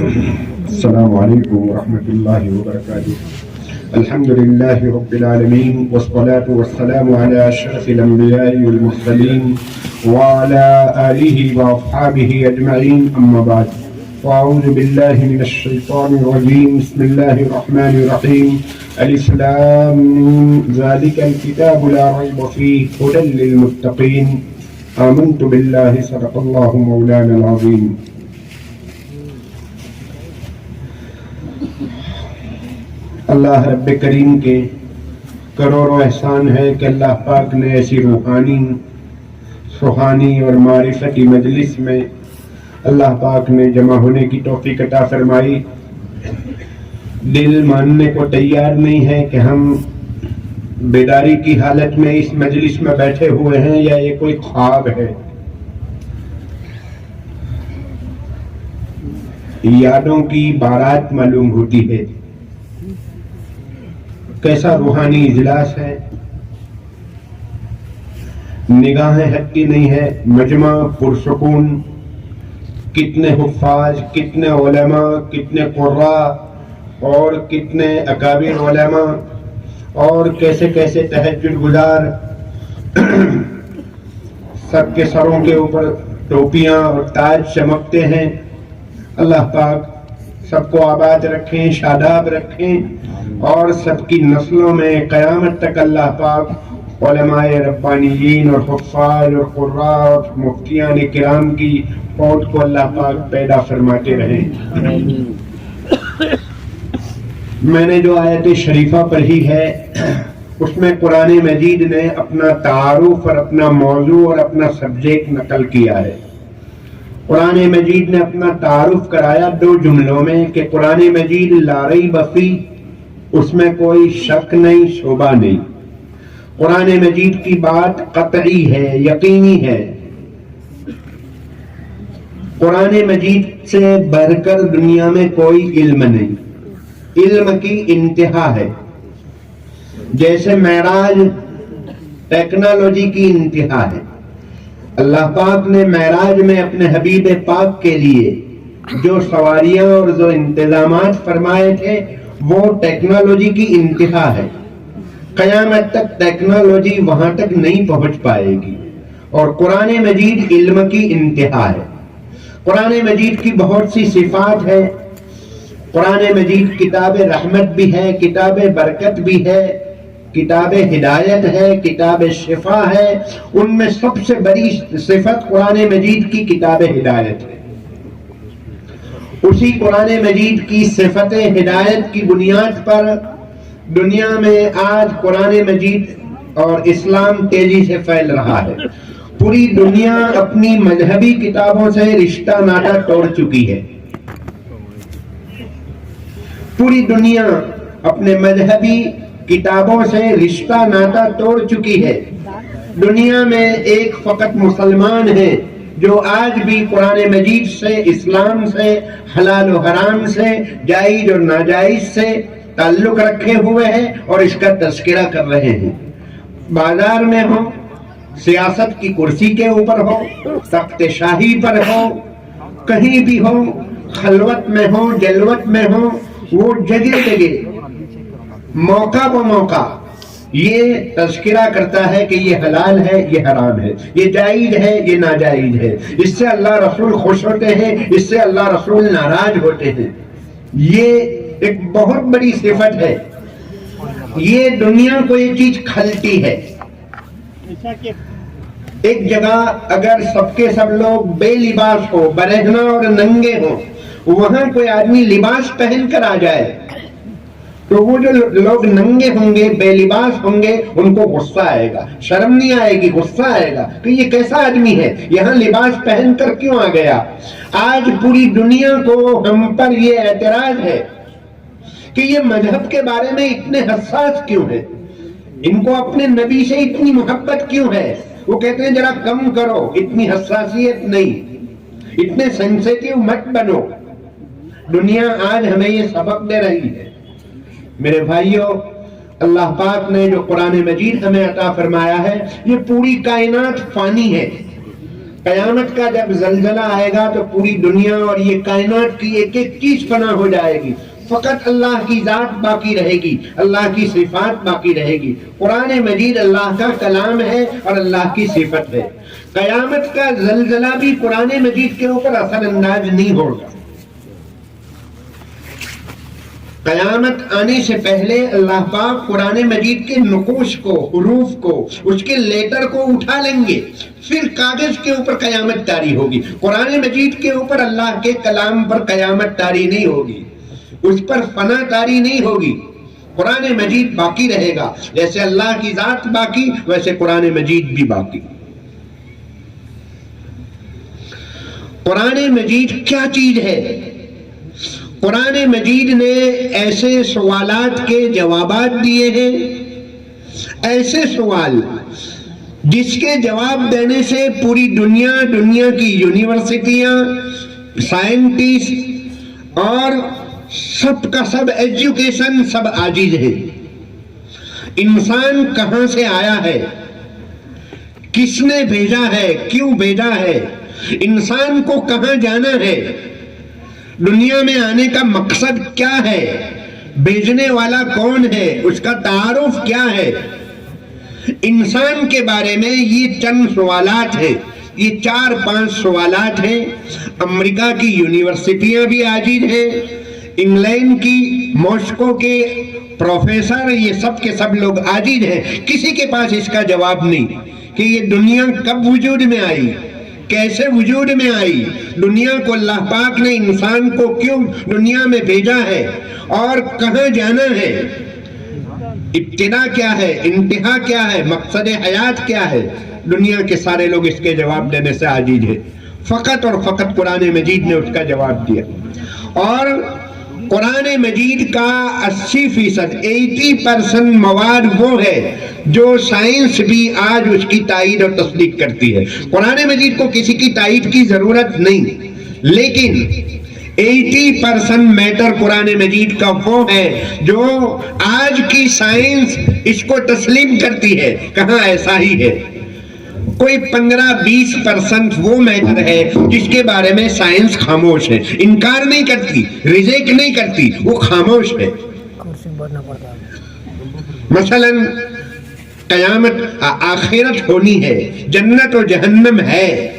السلام علیکم ورحمۃ اللہ وبرکاتہ۔ الحمد للہ رب العالمین والصلاة والسلام علی اشرف الانبیاء والمرسلین وعلی آلہ واصحابہ اجمعین، اما بعد فاعوذ باللہ من الشیطان الرجیم، بسم اللہ الرحمن الرحیم، الف لام میم، ذالک الکتاب لا ریب فیہ ھدی للمتقین، آمنت باللہ صدق اللہ مولانا العظیم۔ اللہ رب کریم کے کروڑوں احسان ہے کہ اللہ پاک نے ایسی روحانی سبحانی اور معرفتی مجلس میں اللہ پاک نے جمع ہونے کی توفیق عطا فرمائی۔ دل ماننے کو تیار نہیں ہے کہ ہم بیداری کی حالت میں اس مجلس میں بیٹھے ہوئے ہیں یا یہ کوئی خواب ہے۔ یادوں کی بارات معلوم ہوتی ہے، کیسا روحانی اجلاس ہے، نگاہیں ہٹتی نہیں ہے، مجمع پرسکون، کتنے حفاظ، کتنے علماء، کتنے قراء اور کتنے اکابر علماء، اور کیسے کیسے تہجد گزار، سب کے سروں کے اوپر ٹوپیاں اور تاج چمکتے ہیں۔ اللہ پاک سب کو آباد رکھیں، شاداب رکھیں، اور سب کی نسلوں میں قیامت تک اللہ پاک علماء ربانیین اور حفاظ اور قراء اور مفتیان کرام کی فوج کو اللہ پاک پیدا فرماتے رہیں۔ میں نے جو آیت شریفہ پڑھی ہے اس میں قرآن مجید نے اپنا تعارف اور اپنا موضوع اور اپنا سبجیکٹ نقل کیا ہے۔ قرآن مجید نے اپنا تعارف کرایا دو جملوں میں کہ قرآن مجید لا ریب فیہ، اس میں کوئی شک نہیں، شبہ نہیں۔ قرآن مجید کی بات قطعی ہے، یقینی ہے۔ قرآن مجید سے بڑھ کر دنیا میں کوئی علم نہیں، علم کی انتہا ہے۔ جیسے معراج ٹیکنالوجی کی انتہا ہے، اللہ پاک نے معراج میں اپنے حبیب پاک کے لیے جو سواریاں اور جو انتظامات فرمائے تھے وہ ٹیکنالوجی کی انتہا ہے۔ قیامت تک ٹیکنالوجی وہاں تک نہیں پہنچ پائے گی، اور قرآن مجید علم کی انتہا ہے۔ قرآن مجید کی بہت سی صفات ہے۔ قرآن مجید کتاب رحمت بھی ہے، کتاب برکت بھی ہے، کتاب ہدایت ہے، کتاب شفا ہے۔ ان میں سب سے بڑی صفت قرآن مجید کی کتاب ہدایت ہے۔ اسی قرآن مجید کی صفت ہدایت کی بنیاد پر دنیا میں آج قرآن مجید اور اسلام تیزی سے پھیل رہا ہے۔ پوری دنیا اپنی مذہبی کتابوں سے رشتہ ناطہ توڑ چکی ہے۔ پوری دنیا اپنے مذہبی کتابوں سے رشتہ ناطہ توڑ چکی ہے۔ دنیا میں ایک فقط مسلمان ہے جو آج بھی قرآن مجید سے، اسلام سے، حلال و حرام سے، جائز اور ناجائز سے تعلق رکھے ہوئے ہیں اور اس کا تذکرہ کر رہے ہیں۔ بازار میں ہو، سیاست کی کرسی کے اوپر ہو، تخت شاہی پر ہو، کہیں بھی ہو، خلوت میں ہو، جلوت میں ہو، وہ جگہ جگہ موقع بہ موقع یہ تذکرہ کرتا ہے کہ یہ حلال ہے، یہ حرام ہے، یہ جائز ہے، یہ ناجائز ہے، اس سے اللہ رسول خوش ہوتے ہیں، اس سے اللہ رسول ناراض ہوتے ہیں۔ یہ ایک بہت بڑی صفت ہے۔ یہ دنیا کو یہ چیز کھلتی ہے۔ ایک جگہ اگر سب کے سب لوگ بے لباس ہو، برہنہ اور ننگے ہوں، وہاں کوئی آدمی لباس پہن کر آ جائے تو وہ جو لوگ ننگے ہوں گے، بے لباس ہوں گے، ان کو غصہ آئے گا، شرم نہیں آئے گی، غصہ آئے گا کہ یہ کیسا آدمی ہے، یہاں لباس پہن کر کیوں آ گیا۔ آج پوری دنیا کو ہم پر یہ اعتراض ہے کہ یہ مذہب کے بارے میں اتنے حساس کیوں ہے، ان کو اپنے نبی سے اتنی محبت کیوں ہے۔ وہ کہتے ہیں ذرا کم کرو، اتنی حساسیت نہیں، اتنے سینسیٹیو مت بنو۔ دنیا آج ہمیں یہ سبق دے رہی ہے۔ میرے بھائیوں، اللہ پاک نے جو قرآن مجید ہمیں عطا فرمایا ہے، یہ پوری کائنات فانی ہے۔ قیامت کا جب زلزلہ آئے گا تو پوری دنیا اور یہ کائنات کی ایک ایک چیز فنا ہو جائے گی، فقط اللہ کی ذات باقی رہے گی، اللہ کی صفات باقی رہے گی۔ قرآن مجید اللہ کا کلام ہے اور اللہ کی صفت ہے۔ قیامت کا زلزلہ بھی قرآن مجید کے اوپر اثر انداز نہیں ہوگا۔ قیامت آنے سے پہلے اللہ پاک قرآن مجید کے نقوش کو، حروف کو، اس کے لیٹر کو اٹھا لیں گے، پھر کاغذ کے اوپر قیامت طاری ہوگی۔ قرآن مجید کے اوپر اللہ کے کلام پر قیامت طاری نہیں ہوگی، اس پر فنا طاری نہیں ہوگی۔ قرآن مجید باقی رہے گا، جیسے اللہ کی ذات باقی ویسے قرآن مجید بھی باقی۔ قرآن مجید کیا چیز ہے؟ قرآن مجید نے ایسے سوالات کے جوابات دیے ہیں، ایسے سوال جس کے جواب دینے سے پوری دنیا کی یونیورسٹیاں، سائنٹسٹ اور سب کا سب ایجوکیشن سب عاجز ہے۔ انسان کہاں سے آیا ہے، کس نے بھیجا ہے، کیوں بھیجا ہے، انسان کو کہاں جانا ہے، دنیا میں آنے کا مقصد کیا ہے، بھیجنے والا کون ہے، اس کا تعارف کیا ہے، انسان کے بارے میں یہ چند سوالات ہیں، یہ 4-5 سوالات ہیں۔ امریکہ کی یونیورسٹیاں بھی عاجز ہیں، انگلینڈ کی ماسکو کے پروفیسر، یہ سب کے سب لوگ عاجز ہیں۔ کسی کے پاس اس کا جواب نہیں کہ یہ دنیا کب وجود میں آئی، کیسے وجود میں آئی، دنیا کو اللہ پاک نے انسان کو کیوں دنیا میں بھیجا ہے اور کہاں جانا ہے، ابتدا کیا ہے، انتہا کیا ہے، مقصد حیات کیا ہے۔ دنیا کے سارے لوگ اس کے جواب دینے سے عاجز ہیں، فقط اور فقط قرآن مجید نے اس کا جواب دیا۔ اور قرآن مجید کا 80% مواد وہ ہے جو سائنس بھی آج اس کی تائید اور تصدیق کرتی ہے۔ قرآن مجید کو کسی کی تائید کی ضرورت نہیں، لیکن 80% میٹر قرآن مجید کا وہ ہے جو آج کی سائنس اس کو تسلیم کرتی ہے۔ کہاں ایسا ہی ہے، کوئی 15-20% وہ میٹر ہے جس کے بارے میں سائنس خاموش ہے، انکار نہیں کرتی، ریجیکٹ نہیں کرتی، وہ خاموش ہے۔ مثلا قیامت، آخرت ہونی ہے، جنت و جہنم ہے،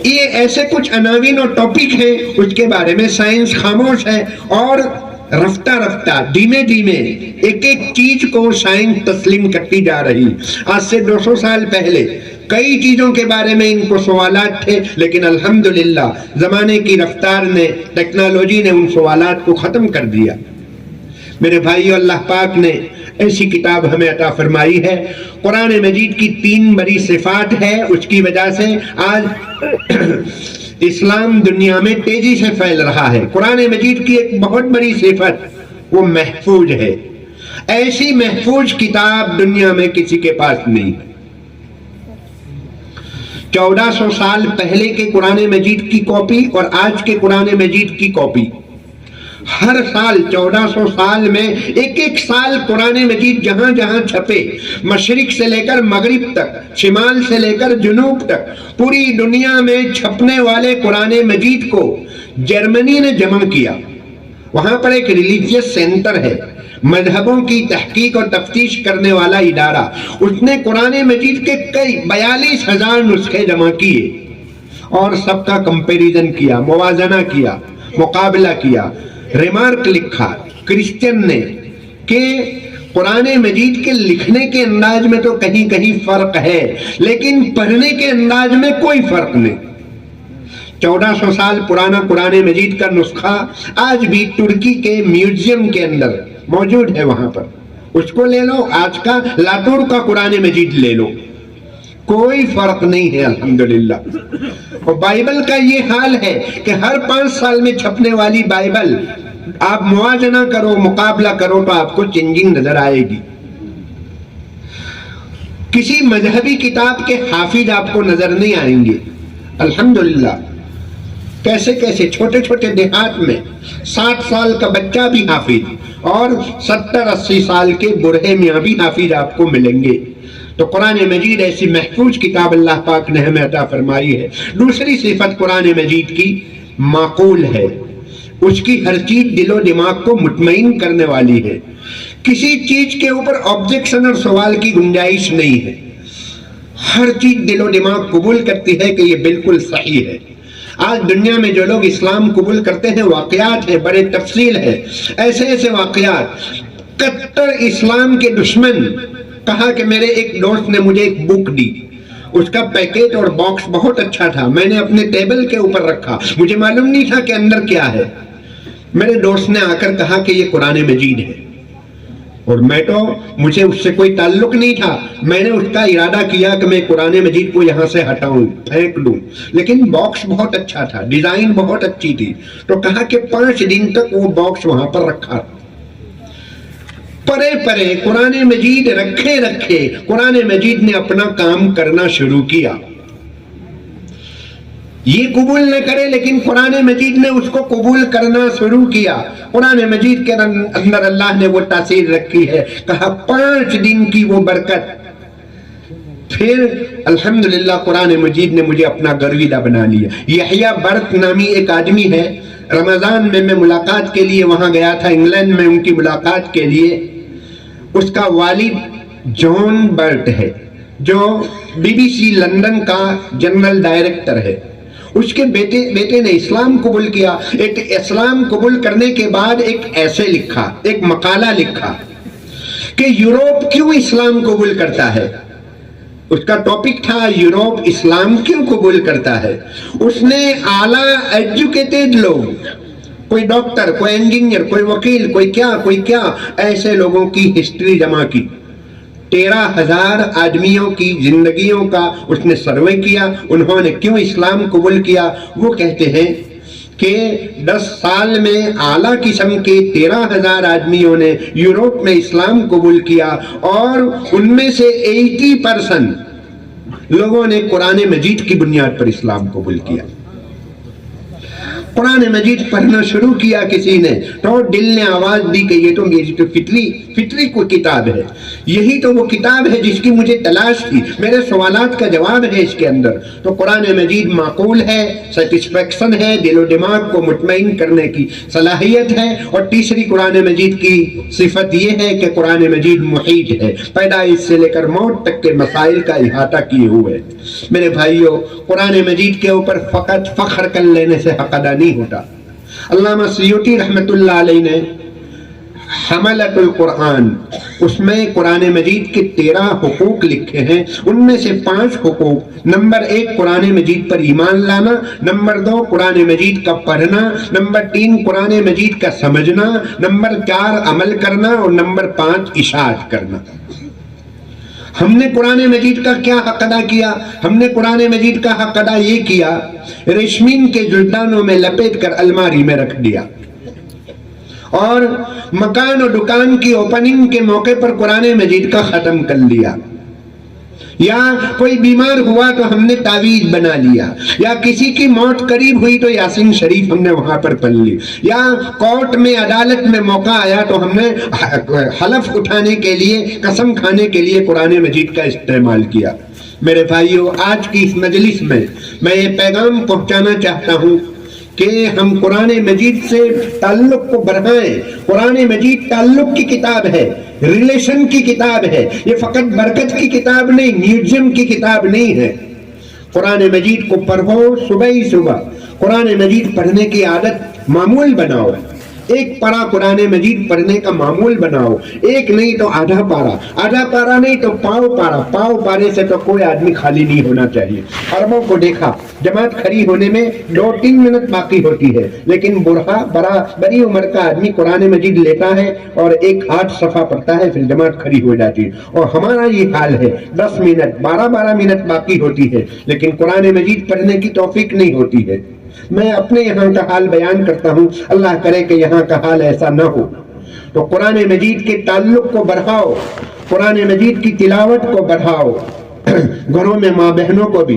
یہ ایسے کچھ عناوین اور ٹاپک ہیں اس کے بارے میں سائنس خاموش ہے۔ اور رفتہ رفتہ دھیمے دھیمے ایک ایک چیز کو سائنس تسلیم کرتی جا رہی۔ آج سے 200 سال پہلے کئی چیزوں کے بارے میں ان کو سوالات تھے، لیکن الحمدللہ زمانے کی رفتار نے، ٹیکنالوجی نے ان سوالات کو ختم کر دیا۔ میرے بھائیو، اللہ پاک نے ایسی کتاب ہمیں عطا فرمائی ہے۔ قرآن مجید کی 3 بڑی صفات ہے، اس کی وجہ سے آج اسلام دنیا میں تیزی سے پھیل رہا ہے۔ قرآن مجید کی ایک بہت بڑی صفت، وہ محفوظ ہے۔ ایسی محفوظ کتاب دنیا میں کسی کے پاس نہیں۔ 1400 سال پہلے کے قرآن مجید کی کاپی اور آج کے قرآن مجید کی کاپی، ہر سال 1400 سال میں ایک سال قرآن مجید جہاں جہاں چھپے، مشرق سے لے کر مغرب تک، شمال سے لے کر جنوب تک، پوری دنیا میں چھپنے والے قرآن مجید کو جرمنی نے جمع کیا۔ وہاں پر ایک ریلیجیس سینٹر ہے، مذہبوں کی تحقیق اور تفتیش کرنے والا ادارہ، اس نے قرآن مجید کے کئی 42,000 نسخے جمع کیے اور سب کا کمپیریزن کیا، موازنہ کیا، مقابلہ کیا، ریمارک لکھا کرسچن نے کہ قرآن مجید کے لکھنے کے انداز میں تو کہیں کہیں فرق ہے، لیکن پڑھنے کے انداز میں کوئی فرق نہیں۔ 1400 سال پرانا قرآن مجید کا نسخہ آج بھی ترکی کے میوزیم کے اندر موجود ہے، وہاں پر اس کو لے لو، آج کا لاتور کا قرآن مجید لے لو، کوئی فرق نہیں ہے الحمدللہ۔ اور بائبل کا یہ حال ہے کہ ہر 5 سال میں چھپنے والی بائبل آپ موازنہ کرو، مقابلہ کرو تو آپ کو چینجنگ نظر آئے گی۔ کسی مذہبی کتاب کے حافظ آپ کو نظر نہیں آئیں گے الحمدللہ۔ کیسے کیسے چھوٹے چھوٹے دیہات میں 60 سال کا بچہ بھی حافظ اور 70-80 سال کے بوڑھے میاں بھی حافظ آپ کو ملیں گے۔ تو قرآن مجید ایسی محفوظ کتاب اللہ پاک نے ہمیں عطا فرمائی ہے۔ دوسری صفت قرآن مجید کی معقول ہے، اس کی ہر چیز دل و دماغ کو مطمئن کرنے والی ہے، کسی چیز کے اوپر آبجیکشن اور سوال کی گنجائش نہیں ہے، ہر چیز دل و دماغ قبول کرتی ہے کہ یہ بالکل صحیح ہے۔ آج دنیا میں جو لوگ اسلام قبول کرتے ہیں، واقعات ہے، بڑے تفصیل ہے، ایسے ایسے واقعات۔ کٹر اسلام کے دشمن کہا کہ میرے ایک دوست نے مجھے ایک بک دی، اس کا پیکٹ اور باکس بہت اچھا تھا، میں نے اپنے ٹیبل کے اوپر رکھا، مجھے معلوم نہیں تھا کہ اندر کیا ہے۔ میرے دوست نے آ کر کہا کہ یہ قرآن مجید ہے، اور مجھے اس سے کوئی تعلق نہیں تھا، میں نے اس کا ارادہ کیا کہ میں قرآن مجید کو یہاں سے ہٹاؤں، پھینک دوں، لیکن باکس بہت اچھا تھا، ڈیزائن بہت اچھی تھی، تو کہا کہ 5 دن تک وہ باکس وہاں پر رکھا، پرے پرے قرآن مجید رکھے قرآن مجید نے اپنا کام کرنا شروع کیا۔ یہ قبول نہ کرے لیکن قرآن مجید نے اس کو قبول کرنا شروع کیا۔ قرآن مجید کے اندر اللہ نے وہ تاثیر رکھی ہے، کہا 5 دن کی وہ برکت۔ پھر الحمدللہ قرآن مجید نے مجھے اپنا گرویدہ بنا لیا۔ یحییٰ برت نامی ایک آدمی ہے، رمضان میں ملاقات کے لیے وہاں گیا تھا، انگلینڈ میں ان کی ملاقات کے لیے۔ اس کا والد جان برٹ ہے جو BBC لندن کا جنرل ڈائریکٹر ہے۔ اس کے بیٹے نے اسلام قبول کیا۔ اسلام قبول کرنے کے بعد ایک ایسے لکھا، ایک مقالہ لکھا کہ یوروپ کیوں اسلام قبول کرتا ہے۔ اس کا ٹاپک تھا یوروپ اسلام کیوں قبول کرتا ہے۔ اس نے اعلیٰ ایجوکیٹڈ لوگ، کوئی ڈاکٹر، کوئی انجینئر، کوئی وکیل، کوئی کیا ایسے لوگوں کی ہسٹری جمع کی۔ 13,000 آدمیوں کی زندگیوں کا اس نے سروے کیا، انہوں نے کیوں اسلام قبول کیا۔ وہ کہتے ہیں کہ 10 سال میں اعلیٰ قسم کے 13,000 آدمیوں نے یوروپ میں اسلام قبول کیا، اور ان میں سے 80% لوگوں نے قرآن مجید کی بنیاد پر اسلام قبول کیا۔ قرآن مجید پڑھنا شروع کیا کسی نے تو دل نے آواز دی کہ یہ تو فطری کو کتاب ہے، یہی تو وہ کتاب ہے جس کی مجھے تلاش تھی، میرے سوالات کا جواب ہے اس کے اندر۔ تو قرآن مجید معقول ہے، سیٹسفیکشن ہے، دل و دماغ کو مطمئن کرنے کی صلاحیت ہے۔ اور تیسری قرآن مجید کی صفت یہ ہے کہ قرآن مجید محیط ہے، پیدائش سے لے کر موت تک کے مسائل کا احاطہ کیے ہوئے۔ میرے بھائیوں، قرآن مجید کے اوپر فقط فخر کر لینے سے حق ادا نہیں ہوتا۔ علامہ سیوطی رحمت اللہ علیہ نے حملۃ القرآن، اس میں قرآن مجید کے 13 حقوق لکھے ہیں، ان میں سے 5 حقوق: نمبر 1 قرآن مجید پر ایمان لانا، نمبر 2 قرآن مجید کا پڑھنا، نمبر 3 قرآن مجید کا سمجھنا، نمبر 4 عمل کرنا، اور نمبر 5 اشاعت کرنا۔ ہم نے قرآن مجید کا کیا حق ادا کیا؟ ہم نے قرآن مجید کا حق ادا یہ کیا، ریشمین کے جلدانوں میں لپیٹ کر الماری میں رکھ دیا، اور مکان اور دکان کی اوپننگ کے موقع پر قرآن مجید کا ختم کر لیا، یا کوئی بیمار ہوا تو ہم نے تعویذ بنا لیا، یا کسی کی موت قریب ہوئی تو یاسین شریف ہم نے وہاں پر پڑھ لی، یا کورٹ میں عدالت میں موقع آیا تو ہم نے حلف اٹھانے کے لیے، قسم کھانے کے لیے قرآن مجید کا استعمال کیا۔ میرے بھائیوں، آج کی اس مجلس میں میں یہ پیغام پہنچانا چاہتا ہوں کہ ہم قرآن مجید سے تعلق کو بڑھائیں۔ قرآن مجید تعلق کی کتاب ہے، ریلیشن کی کتاب ہے، یہ فقط برکت کی کتاب نہیں، میوزیم کی کتاب نہیں ہے۔ قرآن مجید کو پڑھو، صبح ہی صبح قرآن مجید پڑھنے کی عادت معمول بناؤ، ایک پارہ قرآن مجید پڑھنے کا معمول بناؤ، ایک نہیں تو آدھا پارہ نہیں تو پاؤ پارے سے تو کوئی آدمی خالی نہیں ہونا چاہیے۔ عربوں کو دیکھا، جماعت کھڑی ہونے میں 2-3 منٹ باقی ہوتی ہے، لیکن بڑی عمر کا آدمی قرآن مجید لیتا ہے اور 1 صفحہ پڑھتا ہے، پھر جماعت کھڑی ہو جاتی ہے۔ اور ہمارا یہ حال ہے، 10 منٹ 12 منٹ باقی ہوتی ہے، لیکن قرآن مجید پڑھنے کی توفیق نہیں ہوتی ہے۔ میں اپنے یہاں کا حال بیان کرتا ہوں، اللہ کرے کہ یہاں کا حال ایسا نہ ہو۔ تو قرآن مجید کے تعلق کو بڑھاؤ، قرآن مجید کی تلاوت کو بڑھاؤ، گھروں میں ماں بہنوں کو بھی